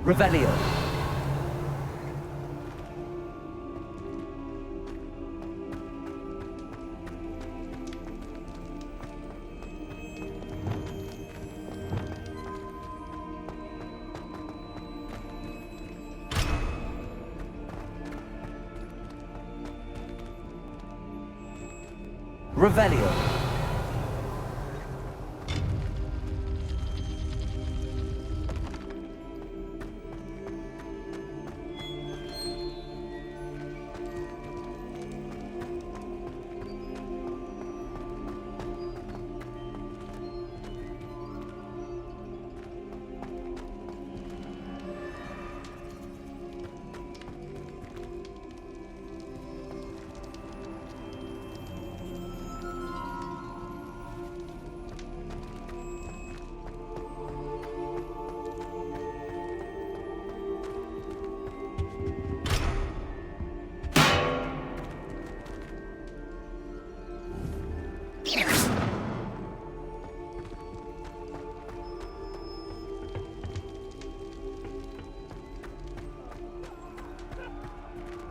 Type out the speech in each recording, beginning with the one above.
Revelio. Revelio.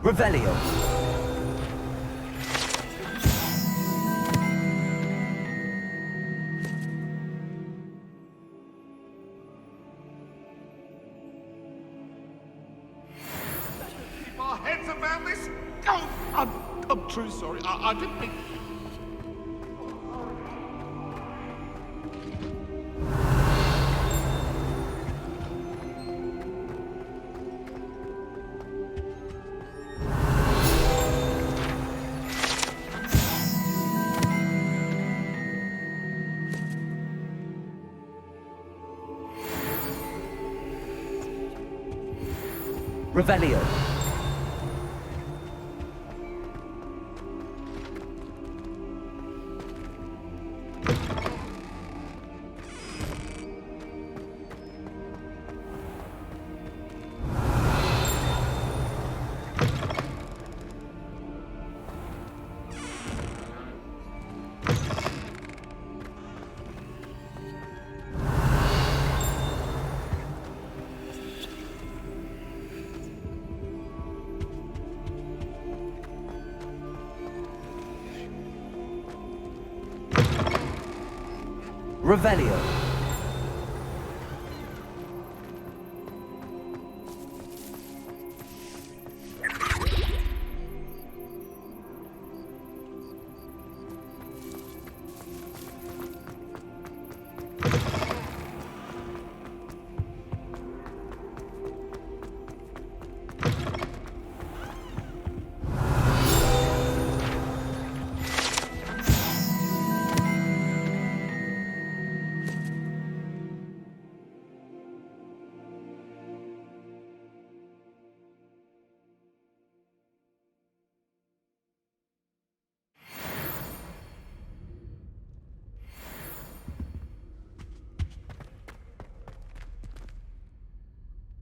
Revelio. Keep our heads around this? Oh, I'm truly sorry. I didn't mean... Revelio. Revelio.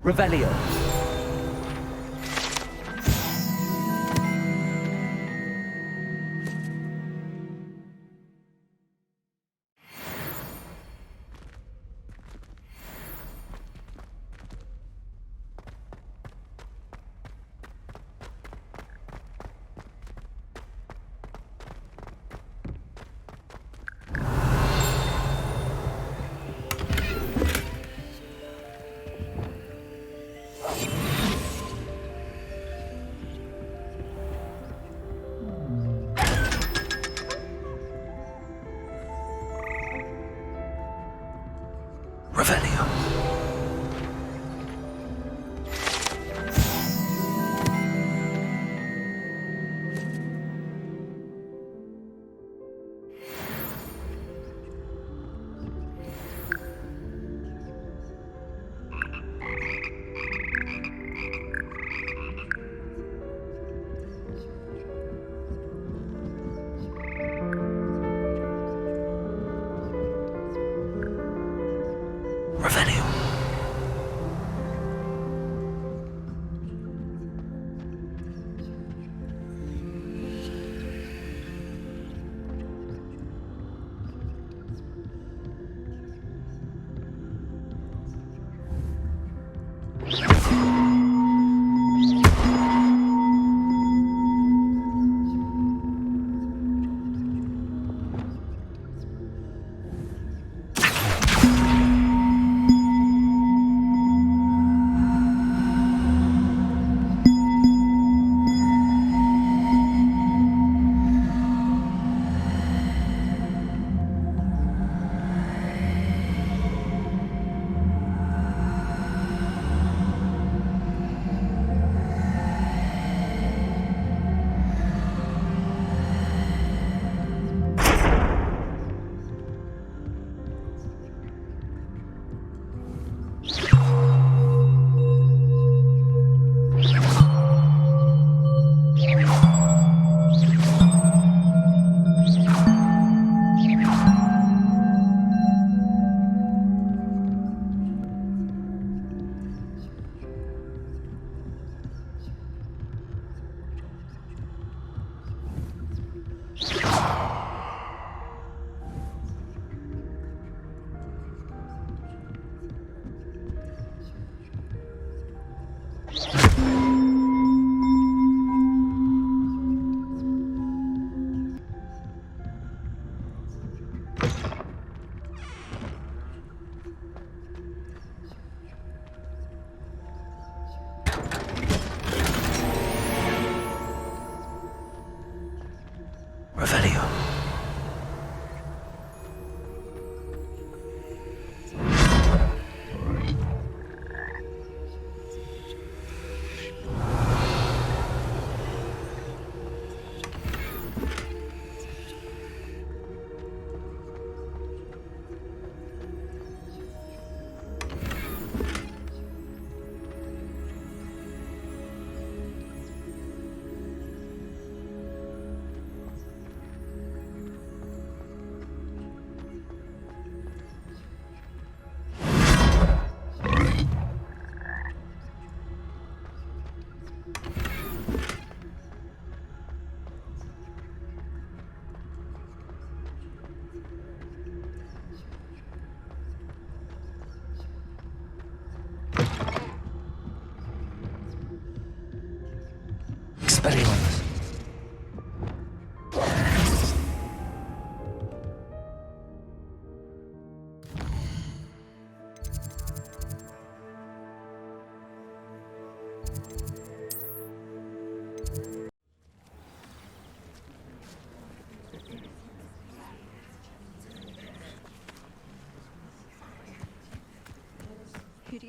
Revelio.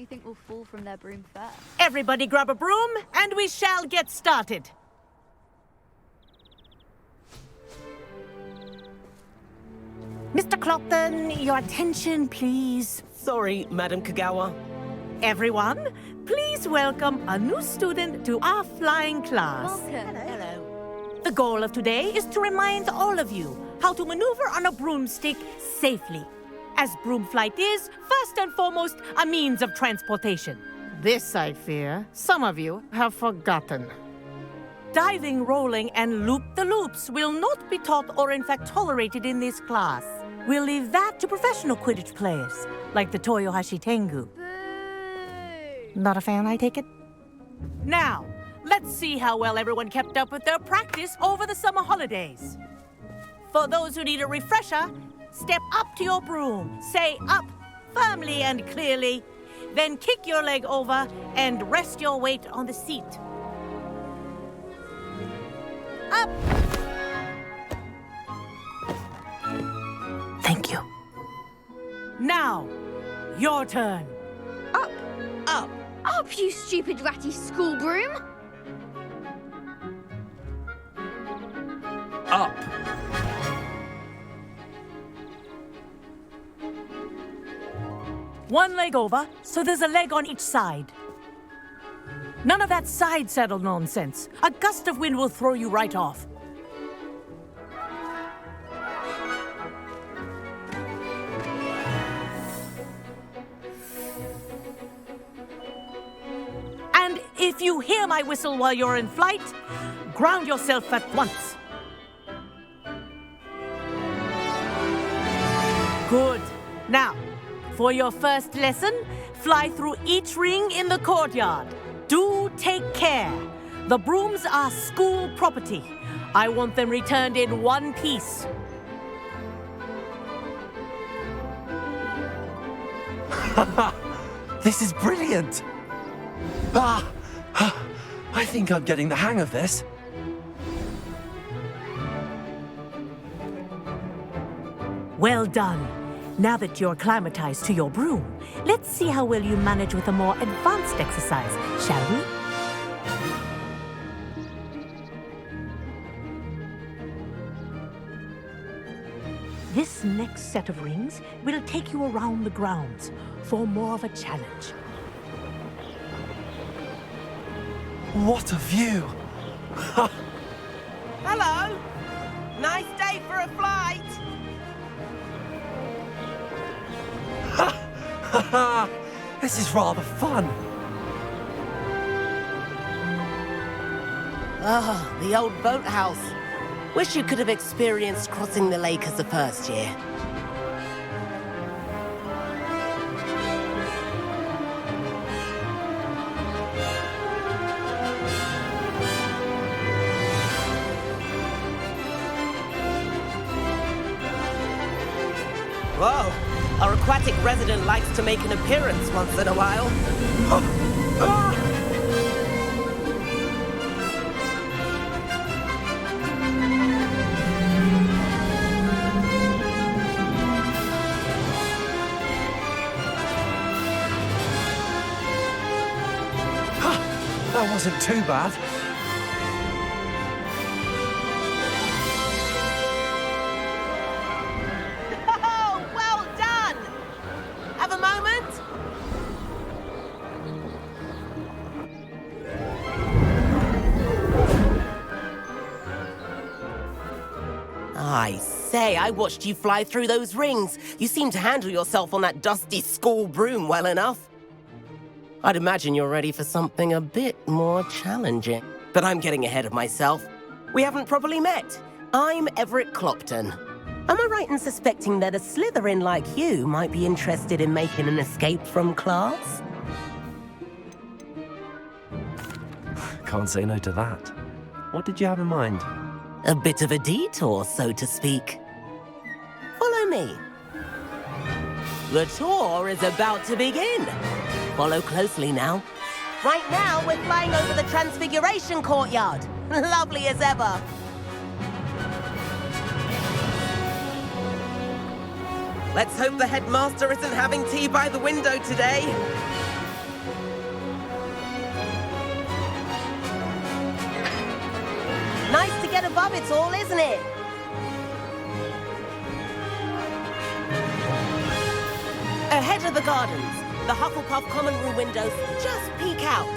you think will fall from their broom first? Everybody grab a broom, and we shall get started. Mr. Clopton, your attention, please. Sorry, Madam Kagawa. Everyone, please welcome a new student to our flying class. Welcome. Hello. The goal of today is to remind all of you how to maneuver on a broomstick safely, as broom flight is, first and foremost, a means of transportation. This, I fear, some of you have forgotten. Diving, rolling, and loop-the-loops will not be taught or in fact tolerated in this class. We'll leave that to professional Quidditch players, like the Toyohashi Tengu. Boo! Not a fan, I take it? Now, let's see how well everyone kept up with their practice over the summer holidays. For those who need a refresher, step up to your broom, say up firmly and clearly, then kick your leg over and rest your weight on the seat. Up! Thank you. Now, your turn. Up! Up! Up, you stupid ratty school broom! Up. One leg over, so there's a leg on each side. None of that side saddle nonsense. A gust of wind will throw you right off. And if you hear my whistle while you're in flight, ground yourself at once. Good. Now, for your first lesson, fly through each ring in the courtyard. Do take care. The brooms are school property. I want them returned in one piece. This is brilliant. I think I'm getting the hang of this. Well done. Now that you're acclimatized to your broom, let's see how well you manage with a more advanced exercise, shall we? This next set of rings will take you around the grounds for more of a challenge. What a view. Hello! Nice day for a flight! This is rather fun. Ah, the old boathouse. Wish you could have experienced crossing the lake as a first year. Whoa! Our aquatic resident likes to make an appearance once in a while. That wasn't too bad. Oh, well done! Have a moment? I say, I watched you fly through those rings. You seem to handle yourself on that dusty school broom well enough. I'd imagine you're ready for something a bit more challenging. But I'm getting ahead of myself. We haven't properly met. I'm Everett Clopton. Am I right in suspecting that a Slytherin like you might be interested in making an escape from class? Can't say no to that. What did you have in mind? A bit of a detour, so to speak. Follow me. The tour is about to begin. Follow closely now. Right now, we're flying over the Transfiguration Courtyard. Lovely as ever. Let's hope the headmaster isn't having tea by the window today. above it all, isn't it? Ahead of the gardens, the Hufflepuff common room windows just peek out.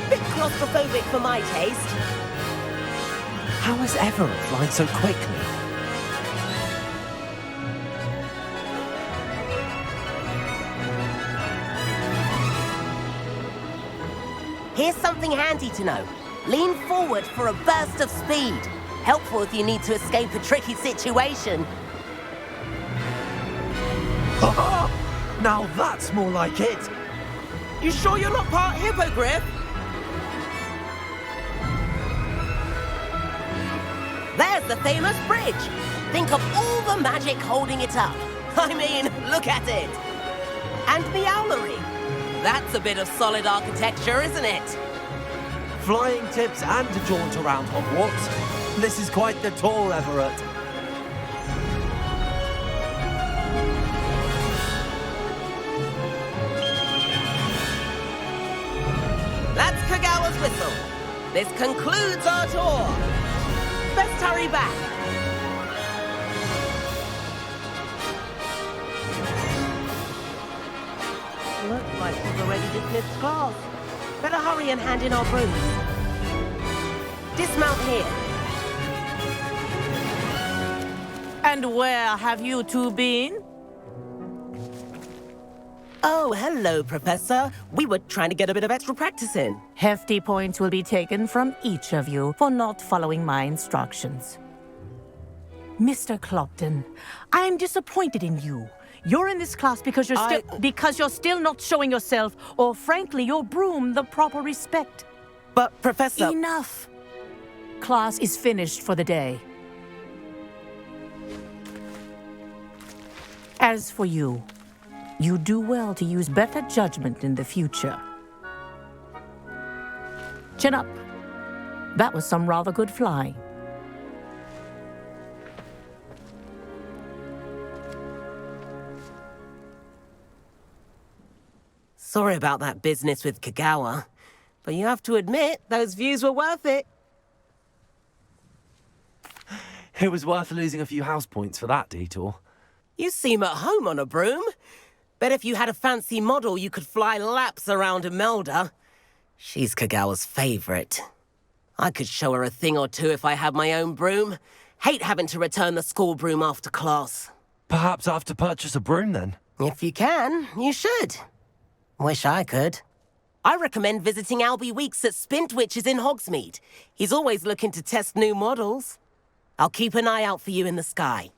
Bit claustrophobic for my taste. How is Everett flying so quickly? Here's something handy to know. Lean forward for a burst of speed. Helpful if you need to escape a tricky situation. Now that's more like it! You sure you're not part hippogriff? There's the famous bridge. Think of all the magic holding it up. I mean, look at it. And the owlery. That's a bit of solid architecture, isn't it? Flying tips and a jaunt around Hogwarts. This is quite the tour, Everett. That's Kagawa's whistle. This concludes our tour. Best hurry back. Looks like we've already dismissed class. Better hurry and hand in our brooms. Dismount here. And where have you two been? Oh, hello, Professor. We were trying to get a bit of extra practice in. Hefty points will be taken from each of you for not following my instructions. Mr. Clopton, I am disappointed in you. You're in this class because you're still not showing yourself, or frankly, your broom the proper respect. But, Professor... Enough. Class is finished for the day. As for you, you do well to use better judgment in the future. Chin up. That was some rather good flying. Sorry about that business with Kagawa, but you have to admit, those views were worth it. It was worth losing a few house points for that detour. You seem at home on a broom. Bet if you had a fancy model, you could fly laps around Imelda. She's Kagawa's favorite. I could show her a thing or two if I had my own broom. Hate having to return the school broom after class. Perhaps I have to purchase a broom then? If you can, you should. Wish I could. I recommend visiting Albie Weeks at Spintwitches in Hogsmeade. He's always looking to test new models. I'll keep an eye out for you in the sky.